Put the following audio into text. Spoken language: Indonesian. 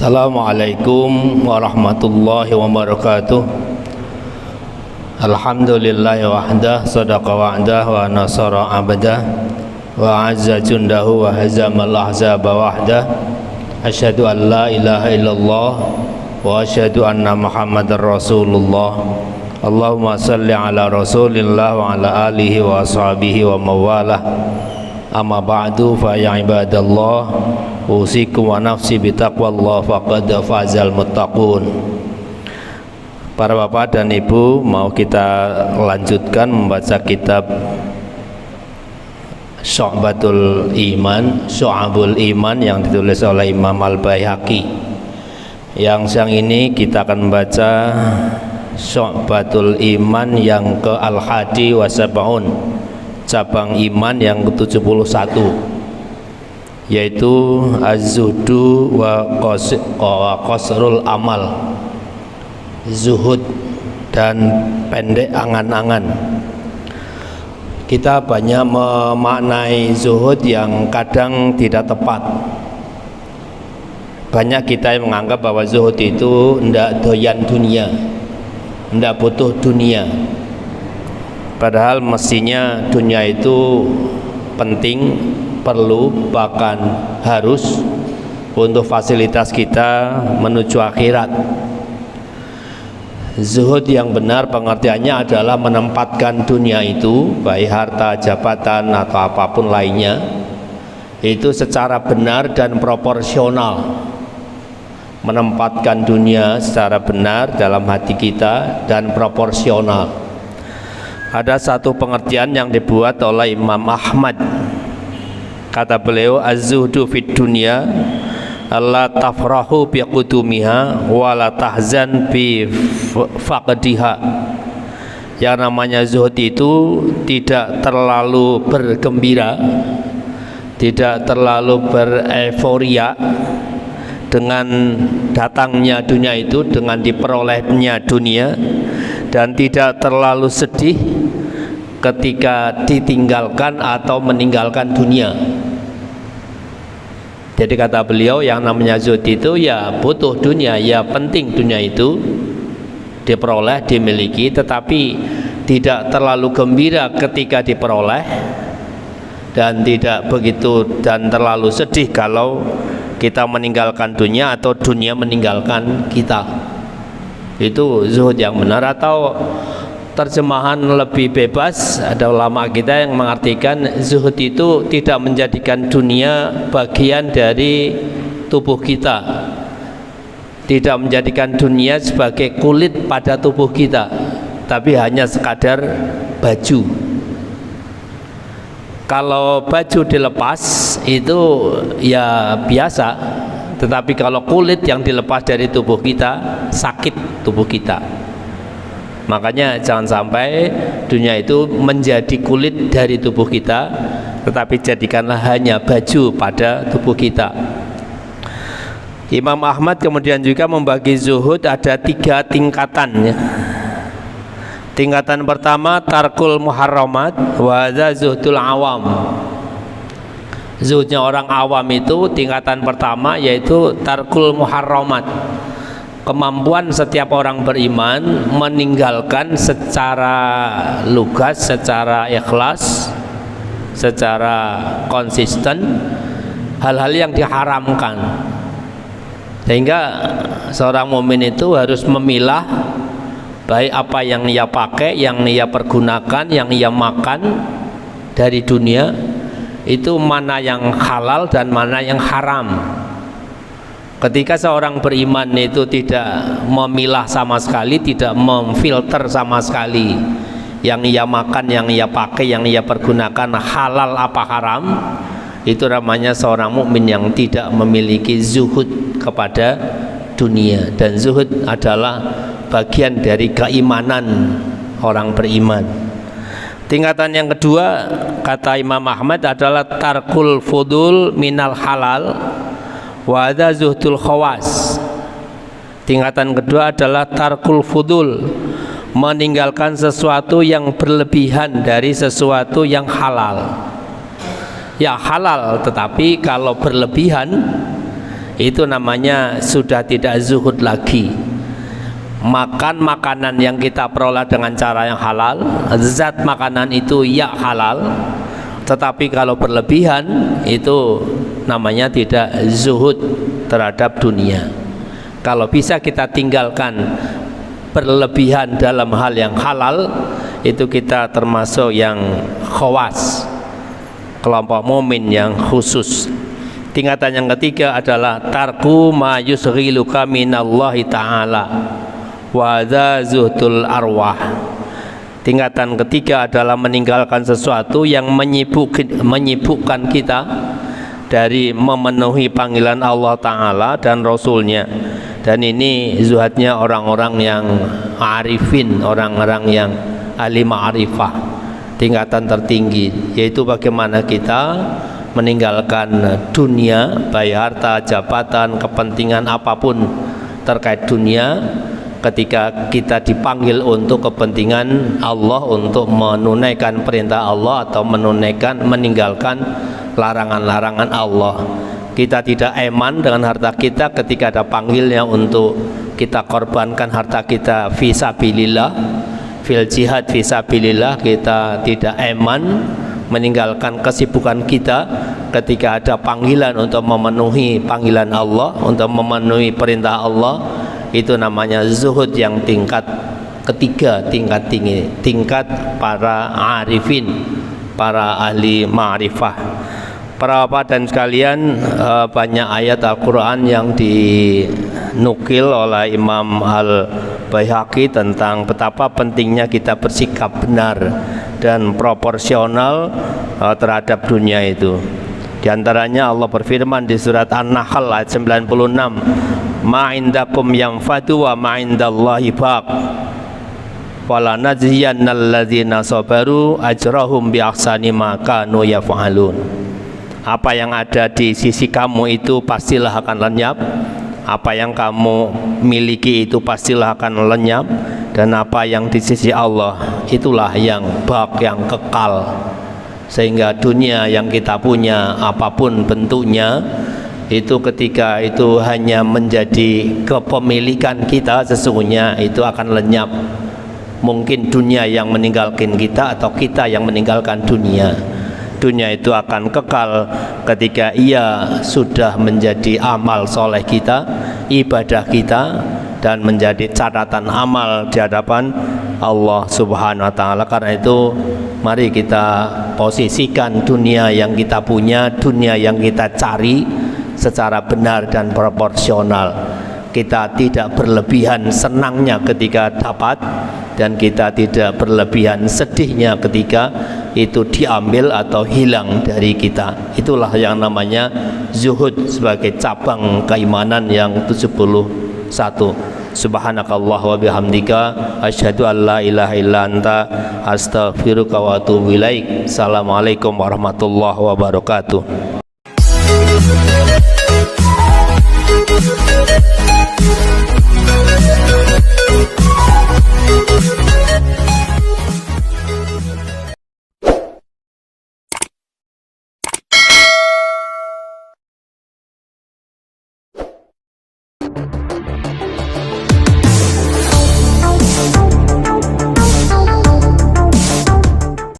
Assalamualaikum warahmatullahi wabarakatuh. Alhamdulillahi wahdah, sadaqa wa'dah wa nasara abdah wa azza jundahu wa hazamal ahzaba wahdah. Asyhadu an la ilaha illallah wa asyhadu anna muhammadar rasulullah. Allahumma salli ala rasulillah wa ala alihi wa ashabihi wa mawalah. Amma ba'du fa ya ibadallah, usikum wa nafsi bitaqwallah faqad fazal muttaqun. Para bapak dan ibu, mau kita lanjutkan membaca kitab Syu'abul Iman yang ditulis oleh Imam Al-Baihaqi. Yang siang ini kita akan membaca Syu'abul Iman yang ke Al-Hadi wa Sab'un, cabang iman yang ke-71, yaitu az-zuhdu wa qasrul amal, zuhud dan pendek angan-angan. Kita banyak memaknai zuhud yang kadang tidak tepat. Banyak kita yang menganggap bahwa zuhud itu tidak doyan dunia, tidak butuh dunia. Padahal mestinya dunia itu penting, perlu, bahkan harus untuk fasilitas kita menuju akhirat. Zuhud yang benar pengertiannya adalah menempatkan dunia itu, baik harta, jabatan atau apapun lainnya, itu secara benar dan proporsional. Menempatkan dunia secara benar dalam hati kita dan proporsional. Ada satu pengertian yang dibuat oleh Imam Ahmad. Kata beliau, az-zuhdu fid dunya alla tafrahu bi qudumiha wa la tahzan bi faqdiha. Yang namanya zuhud itu tidak terlalu bergembira, tidak terlalu bereforia dengan datangnya dunia itu, dengan diperolehnya dunia, dan tidak terlalu sedih ketika ditinggalkan atau meninggalkan dunia. Jadi kata beliau, yang namanya zuhud itu ya butuh dunia, ya penting dunia itu diperoleh, dimiliki, tetapi tidak terlalu gembira ketika diperoleh, dan tidak begitu dan terlalu sedih kalau kita meninggalkan dunia atau dunia meninggalkan kita. Itu zuhud yang benar. Atau terjemahan lebih bebas, ada ulama kita yang mengartikan zuhud itu tidak menjadikan dunia bagian dari tubuh kita, tidak menjadikan dunia sebagai kulit pada tubuh kita, tapi hanya sekadar baju. Kalau baju dilepas itu ya biasa, tetapi kalau kulit yang dilepas dari tubuh kita, sakit tubuh kita. Makanya jangan sampai dunia itu menjadi kulit dari tubuh kita, tetapi jadikanlah hanya baju pada tubuh kita. Imam Ahmad kemudian juga membagi zuhud ada 3 tingkatan. Tingkatan pertama tarkul muharramat wa hadza zuhdul awam. Zuhudnya orang awam itu tingkatan pertama yaitu tarkul muharramat. Kemampuan setiap orang beriman meninggalkan secara lugas, secara ikhlas, secara konsisten hal-hal yang diharamkan. Sehingga seorang mukmin itu harus memilah baik apa yang ia pakai, yang ia pergunakan, yang ia makan dari dunia, itu mana yang halal dan mana yang haram. Ketika seorang beriman itu tidak memilah sama sekali, tidak memfilter sama sekali yang ia makan, yang ia pakai, yang ia pergunakan halal apa haram, itu namanya seorang mukmin yang tidak memiliki zuhud kepada dunia. Dan zuhud adalah bagian dari keimanan orang beriman. Tingkatan yang kedua kata Imam Ahmad adalah tarkul fudul minal halal wa hadza zuhdul khawas. Tingkatan kedua adalah tarkul fudul, meninggalkan sesuatu yang berlebihan dari sesuatu yang halal. Ya halal, tetapi kalau berlebihan itu namanya sudah tidak zuhud lagi. Makan makanan yang kita peroleh dengan cara yang halal, zat makanan itu ya halal, tetapi kalau berlebihan itu namanya tidak zuhud terhadap dunia. Kalau bisa kita tinggalkan berlebihan dalam hal yang halal, itu kita termasuk yang khawas, kelompok mumin yang khusus. Tingkatan yang ketiga adalah tarku ma yusghiluka minallahi ta'ala wa zuhdul arwah. Tingkatan ketiga adalah meninggalkan sesuatu yang menyibukkan kita dari memenuhi panggilan Allah Ta'ala dan Rasulnya. Dan ini zuhadnya orang-orang yang arifin, orang-orang yang ahli ma'rifah, tingkatan tertinggi, yaitu bagaimana kita meninggalkan dunia, baik harta, jabatan, kepentingan apapun terkait dunia, ketika kita dipanggil untuk kepentingan Allah, untuk menunaikan perintah Allah atau meninggalkan larangan-larangan Allah. Kita tidak eman dengan harta kita ketika ada panggilnya untuk kita korbankan harta kita fisabilillah, fil jihad fisabilillah. Kita tidak eman meninggalkan kesibukan kita ketika ada panggilan untuk memenuhi panggilan Allah, untuk memenuhi perintah Allah. Itu namanya zuhud yang tingkat ketiga, tingkat tinggi, tingkat para arifin, para ahli ma'rifah. Para bapak dan sekalian, banyak ayat Al-Quran yang dinukil oleh Imam Al-Baihaqi tentang betapa pentingnya kita bersikap benar dan proporsional terhadap dunia itu. Di antaranya Allah berfirman di surat An-Nahl ayat 96, ma indakum yanfadu wa ma indallahi baq wala najziyannal ladzina sabaru ajrahum bi ahsani ma kanu yaf'alun. Apa yang ada di sisi kamu itu pastilah akan lenyap, apa yang kamu miliki itu pastilah akan lenyap, dan apa yang di sisi Allah itulah yang baq, yang kekal. Sehingga dunia yang kita punya apapun bentuknya, itu ketika itu hanya menjadi kepemilikan kita, sesungguhnya itu akan lenyap. Mungkin dunia yang meninggalkan kita atau kita yang meninggalkan dunia. Dunia itu akan kekal ketika ia sudah menjadi amal soleh kita, ibadah kita, dan menjadi catatan amal di hadapan Allah Subhanahu wa Ta'ala. Karena itu mari kita posisikan dunia yang kita punya, dunia yang kita cari secara benar dan proporsional. Kita tidak berlebihan senangnya ketika dapat, dan kita tidak berlebihan sedihnya ketika itu diambil atau hilang dari kita. Itulah yang namanya zuhud sebagai cabang keimanan yang 71. Subhanakallah wa bihamdika asyhadu an la ilaha illa anta astaghfiruka wa atubu ilaik. Assalamualaikum warahmatullahi wabarakatuh.